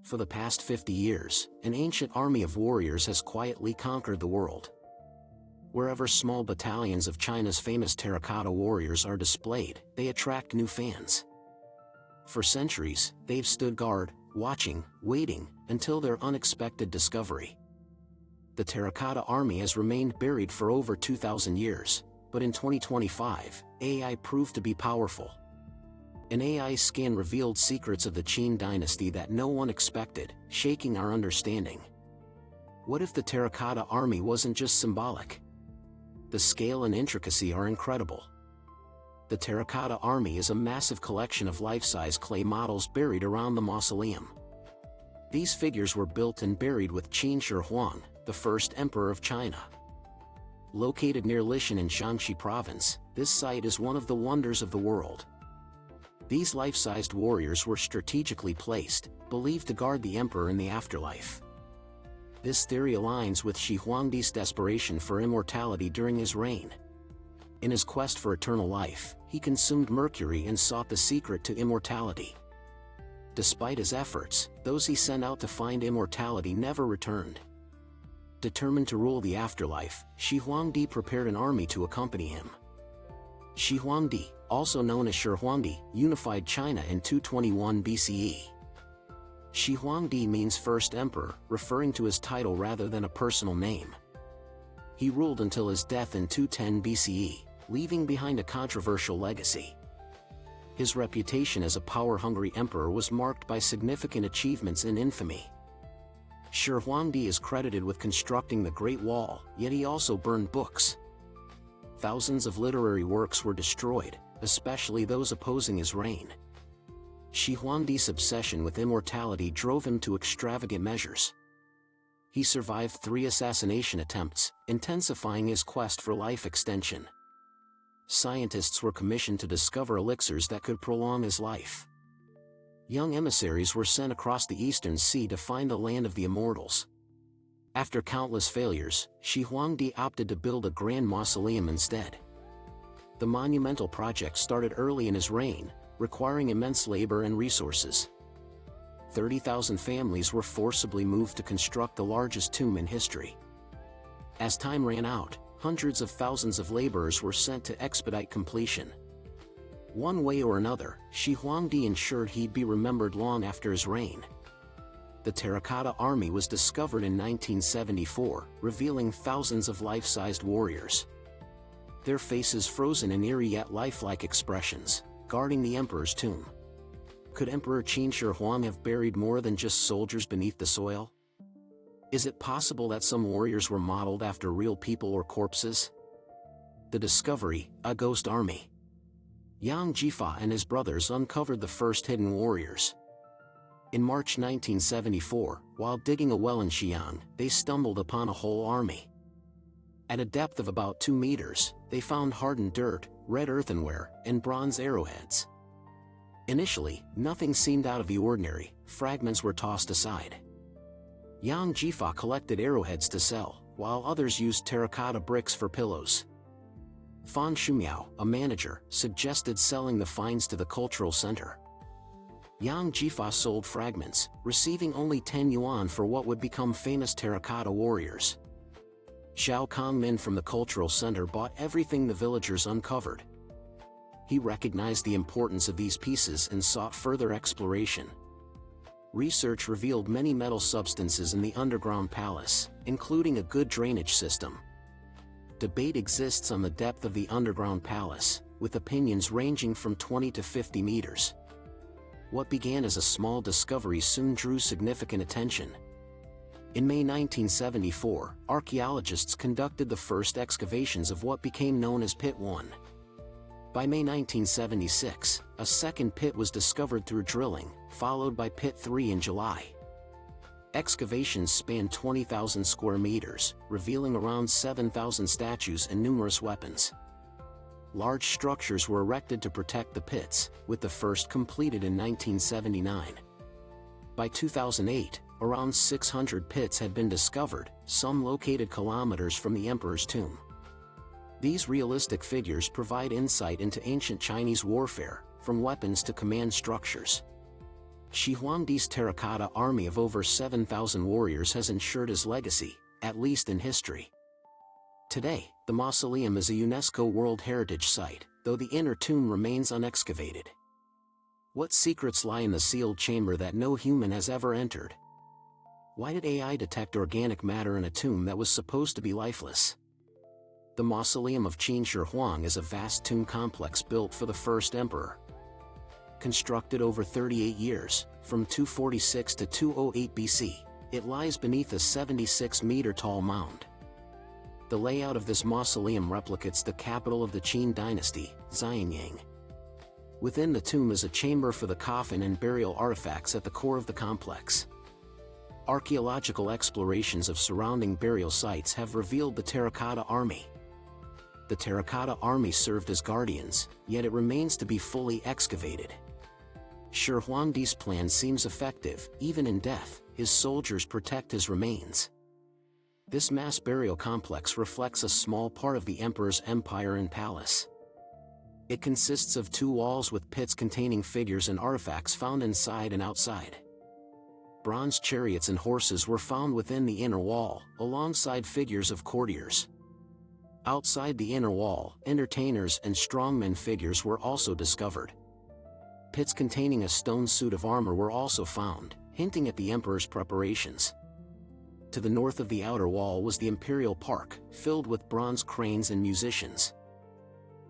For the past 50 years, an ancient army of warriors has quietly conquered the world. Wherever small battalions of China's famous Terracotta Warriors are displayed, they attract new fans. For centuries, they've stood guard, watching, waiting, until their unexpected discovery. The Terracotta Army has remained buried for over 2,000 years, but in 2025, AI proved to be powerful. An AI scan revealed secrets of the Qin dynasty that no one expected, shaking our understanding. What if the Terracotta Army wasn't just symbolic? The scale and intricacy are incredible. The Terracotta Army is a massive collection of life-size clay models buried around the mausoleum. These figures were built and buried with Qin Shi Huang, the first emperor of China. Located near Xi'an in Shanxi province, this site is one of the wonders of the world. These life-sized warriors were strategically placed, believed to guard the emperor in the afterlife. This theory aligns with Shi Huangdi's desperation for immortality during his reign. In his quest for eternal life, he consumed mercury and sought the secret to immortality. Despite his efforts, those he sent out to find immortality never returned. Determined to rule the afterlife, Shi Huangdi prepared an army to accompany him. Shi Huangdi, also known as Shi Huangdi, unified China in 221 BCE. Shi Huangdi means first emperor, referring to his title rather than a personal name. He ruled until his death in 210 BCE, leaving behind a controversial legacy. His reputation as a power-hungry emperor was marked by significant achievements and infamy. Shi Huangdi is credited with constructing the Great Wall, yet he also burned books. Thousands of literary works were destroyed, especially those opposing his reign. Shi Huangdi's obsession with immortality drove him to extravagant measures. He survived 3 assassination attempts, intensifying his quest for life extension. Scientists were commissioned to discover elixirs that could prolong his life. Young emissaries were sent across the Eastern Sea to find the land of the immortals. After countless failures, Shi Huangdi opted to build a grand mausoleum instead. The monumental project started early in his reign, requiring immense labor and resources. 30,000 families were forcibly moved to construct the largest tomb in history. As time ran out, hundreds of thousands of laborers were sent to expedite completion. One way or another, Shi Huangdi ensured he'd be remembered long after his reign. The Terracotta Army was discovered in 1974, revealing thousands of life-sized warriors. Their faces frozen in eerie yet lifelike expressions, guarding the emperor's tomb. Could Emperor Qin Shi Huang have buried more than just soldiers beneath the soil? Is it possible that some warriors were modeled after real people or corpses? The discovery, a ghost army. Yang Jifa and his brothers uncovered the first hidden warriors. In March 1974, while digging a well in Xi'an, they stumbled upon a whole army. At a depth of about 2 meters, they found hardened dirt, red earthenware, and bronze arrowheads. Initially, nothing seemed out of the ordinary, fragments were tossed aside. Yang Jifa collected arrowheads to sell, while others used terracotta bricks for pillows. Fan Shumiao, a manager, suggested selling the finds to the cultural center. Yang Jifa sold fragments, receiving only 10 yuan for what would become famous Terracotta Warriors. Xiao Kongmin from the cultural center bought everything the villagers uncovered. He recognized the importance of these pieces and sought further exploration. Research revealed many metal substances in the underground palace, including a good drainage system. Debate exists on the depth of the underground palace, with opinions ranging from 20 to 50 meters. What began as a small discovery soon drew significant attention. In May 1974, archaeologists conducted the first excavations of what became known as Pit 1. By May 1976, a second pit was discovered through drilling, followed by Pit 3 in July. Excavations spanned 20,000 square meters, revealing around 7,000 statues and numerous weapons. Large structures were erected to protect the pits, with the first completed in 1979. By 2008, around 600 pits had been discovered, some located kilometers from the emperor's tomb. These realistic figures provide insight into ancient Chinese warfare, from weapons to command structures. Shi Huangdi's Terracotta Army of over 7,000 warriors has ensured his legacy, at least in history. Today, the mausoleum is a UNESCO World Heritage Site, though the inner tomb remains unexcavated. What secrets lie in the sealed chamber that no human has ever entered? Why did AI detect organic matter in a tomb that was supposed to be lifeless? The Mausoleum of Qin Shi Huang is a vast tomb complex built for the first emperor. Constructed over 38 years, from 246 to 208 BC, it lies beneath a 76-meter-tall mound. The layout of this mausoleum replicates the capital of the Qin dynasty, Xi'an. Within the tomb is a chamber for the coffin and burial artifacts at the core of the complex. Archaeological explorations of surrounding burial sites have revealed the Terracotta Army. The Terracotta Army served as guardians, yet it remains to be fully excavated. Shi Huangdi's plan seems effective. Even in death, his soldiers protect his remains. This mass burial complex reflects a small part of the emperor's empire and palace. It consists of 2 walls with pits containing figures and artifacts found inside and outside. Bronze chariots and horses were found within the inner wall, alongside figures of courtiers. Outside the inner wall, entertainers and strongmen figures were also discovered. Pits containing a stone suit of armor were also found, hinting at the emperor's preparations. To the north of the outer wall was the imperial park, filled with bronze cranes and musicians.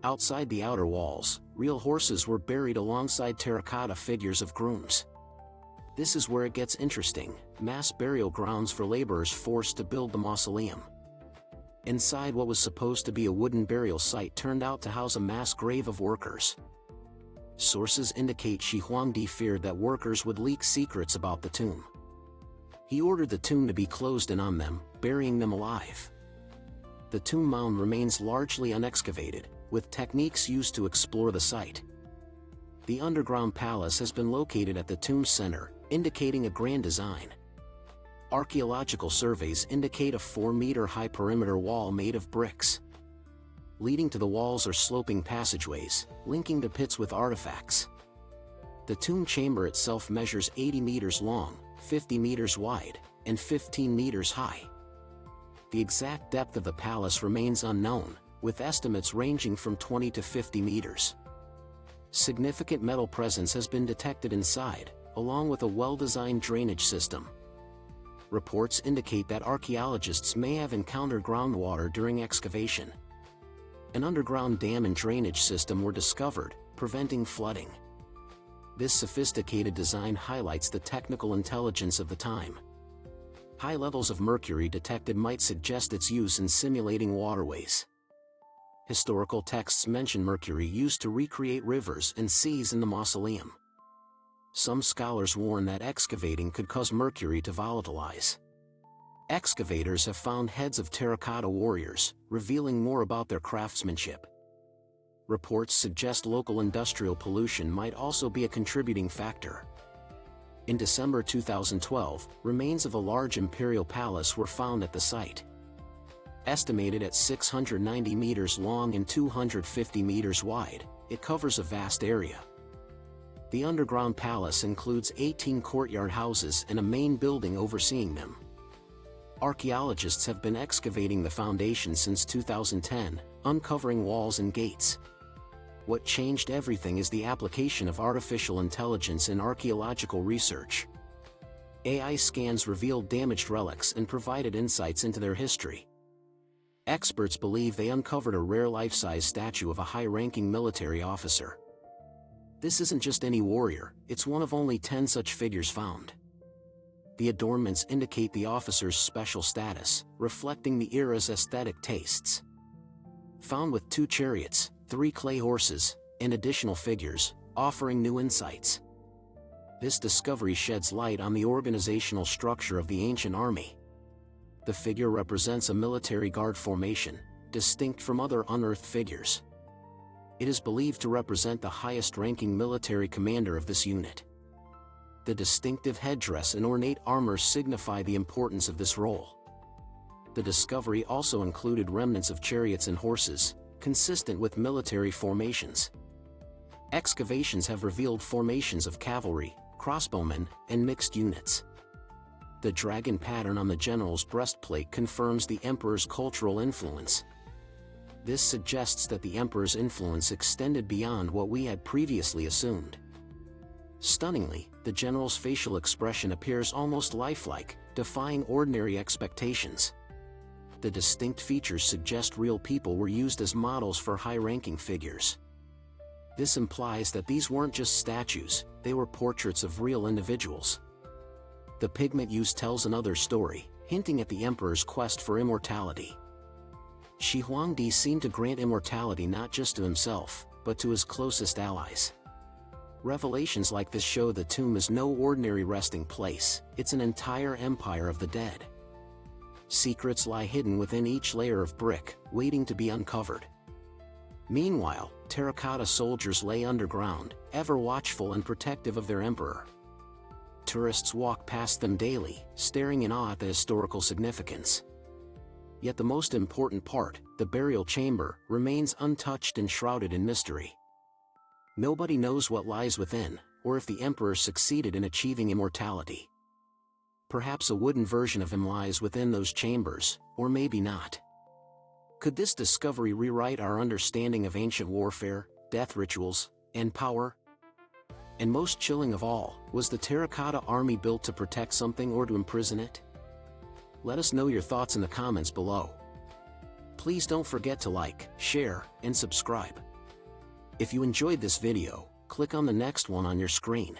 Outside the outer walls, real horses were buried alongside terracotta figures of grooms. This is where it gets interesting: mass burial grounds for laborers forced to build the mausoleum. Inside what was supposed to be a wooden burial site turned out to house a mass grave of workers. Sources indicate Shi Huangdi feared that workers would leak secrets about the tomb. He ordered the tomb to be closed in on them, burying them alive. The tomb mound remains largely unexcavated, with techniques used to explore the site. The underground palace has been located at the tomb's center, indicating a grand design. Archaeological surveys indicate a 4-meter-high perimeter wall made of bricks. Leading to the walls are sloping passageways, linking the pits with artifacts. The tomb chamber itself measures 80 meters long, 50 meters wide, and 15 meters high. The exact depth of the palace remains unknown, with estimates ranging from 20 to 50 meters. Significant metal presence has been detected inside, along with a well-designed drainage system. Reports indicate that archaeologists may have encountered groundwater during excavation. An underground dam and drainage system were discovered, preventing flooding. This sophisticated design highlights the technical intelligence of the time. High levels of mercury detected might suggest its use in simulating waterways. Historical texts mention mercury used to recreate rivers and seas in the mausoleum. Some scholars warn that excavating could cause mercury to volatilize. Excavators have found heads of terracotta warriors, revealing more about their craftsmanship. Reports suggest local industrial pollution might also be a contributing factor. In December 2012, remains of a large imperial palace were found at the site. Estimated at 690 meters long and 250 meters wide, it covers a vast area. The underground palace includes 18 courtyard houses and a main building overseeing them. Archaeologists have been excavating the foundation since 2010, uncovering walls and gates. What changed everything is the application of artificial intelligence in archaeological research. AI scans revealed damaged relics and provided insights into their history. Experts believe they uncovered a rare life-size statue of a high-ranking military officer. This isn't just any warrior, it's one of only 10 such figures found. The adornments indicate the officer's special status, reflecting the era's aesthetic tastes. Found with 2 chariots, 3 clay horses, and additional figures, offering new insights. This discovery sheds light on the organizational structure of the ancient army. The figure represents a military guard formation, distinct from other unearthed figures. It is believed to represent the highest-ranking military commander of this unit. The distinctive headdress and ornate armor signify the importance of this role. The discovery also included remnants of chariots and horses, consistent with military formations. Excavations have revealed formations of cavalry, crossbowmen, and mixed units. The dragon pattern on the general's breastplate confirms the emperor's cultural influence. This suggests that the emperor's influence extended beyond what we had previously assumed. Stunningly, the general's facial expression appears almost lifelike, defying ordinary expectations. The distinct features suggest real people were used as models for high-ranking figures. This implies that these weren't just statues, they were portraits of real individuals. The pigment use tells another story, hinting at the emperor's quest for immortality. Shi Huangdi seemed to grant immortality not just to himself, but to his closest allies. Revelations like this show the tomb is no ordinary resting place, it's an entire empire of the dead. Secrets lie hidden within each layer of brick, waiting to be uncovered. Meanwhile, terracotta soldiers lay underground, ever watchful and protective of their emperor. Tourists walk past them daily, staring in awe at the historical significance. Yet the most important part, the burial chamber, remains untouched and shrouded in mystery. Nobody knows what lies within, or if the emperor succeeded in achieving immortality. Perhaps a wooden version of him lies within those chambers, or maybe not. Could this discovery rewrite our understanding of ancient warfare, death rituals, and power? And most chilling of all, was the terracotta army built to protect something or to imprison it? Let us know your thoughts in the comments below. Please don't forget to like, share, and subscribe. If you enjoyed this video, click on the next one on your screen.